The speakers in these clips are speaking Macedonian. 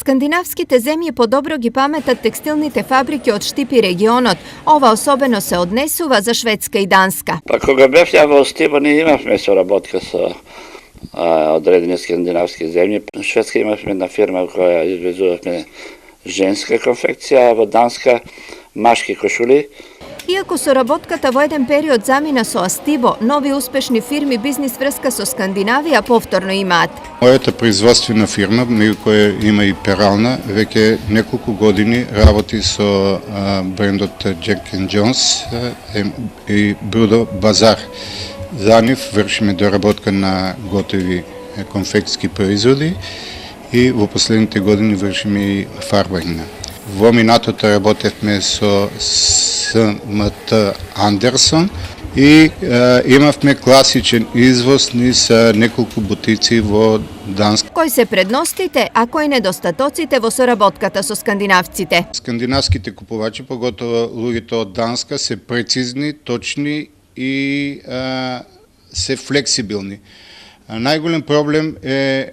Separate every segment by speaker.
Speaker 1: Скандинавските земји по добро ги паметат текстилните фабрики од Штип и регионот. Ова особено се однесува за Шведска и Данска.
Speaker 2: Па кога бев ја во Стибо, ние имавме соработка со одредени скандинавски земји. Шведска имавме една фирма која извезувавме женска конфекција, во Данска машки кошули.
Speaker 1: Иако соработката во еден период замина со Астибо, нови успешни фирми бизнис врска со Скандинавија повторно имаат.
Speaker 3: Мојата производствена фирма, меѓу која има и перална, веќе неколку години работи со брендот Jack & Jones и Брудо Базар. За нив вршиме доработка на готови конфекцијски производи и во последните години вршиме и фарбање. Во минатото работевме со СМТ Андерсон и имавме класичен извоз низ неколку бутици во Данска.
Speaker 1: Кои се предностите, а кои недостатоците во соработката со скандинавците?
Speaker 3: Скандинавските купувачи, поготово луѓето од Данска, се прецизни, точни и се флексибилни. Најголем проблем е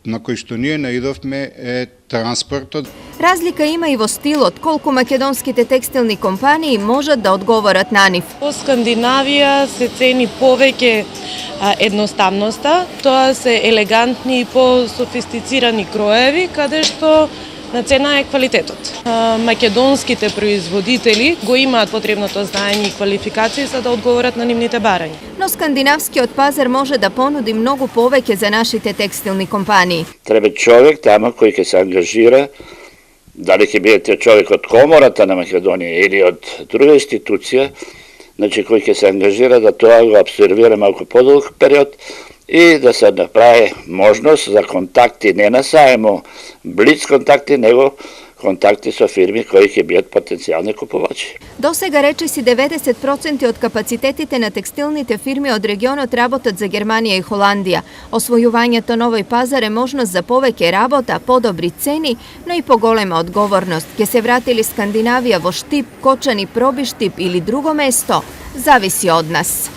Speaker 3: на кој што ние наидовме е транспортот.
Speaker 1: Разлика има и во стилот, колку македонските текстилни компании можат да одговорат на нив.
Speaker 4: Во Скандинавија се цени повеќе едноставноста, тоа се елегантни и по-софистицирани кроеви, каде што на цена е квалитетот. Македонските производители го имаат потребното знаење и квалификации за да одговорат на нивните барања.
Speaker 1: Но скандинавскиот пазар може да понуди многу повеќе за нашите текстилни компании.
Speaker 2: Треба човек тама кој ќе се ангажира, дали ќе биде човек од комората на Македонија или од друга институција, значи кој ќе се ангажира да тоа го обсервира малку подолг период и да се направи можност за контакти, не на само блиц контакти, него контакти со фирми кои ќе бидат потенцијални купувачи.
Speaker 1: До сега речиси 90% од капацитетите на текстилните фирми од регионот работат за Германија и Холандија. Освојувањето на овој пазар е можност за повеќе работа, подобри цени, но и поголема одговорност. Ке се врати ли Скандинавија во Штип, Кочани, Пробиштип или друго место, зависи од нас.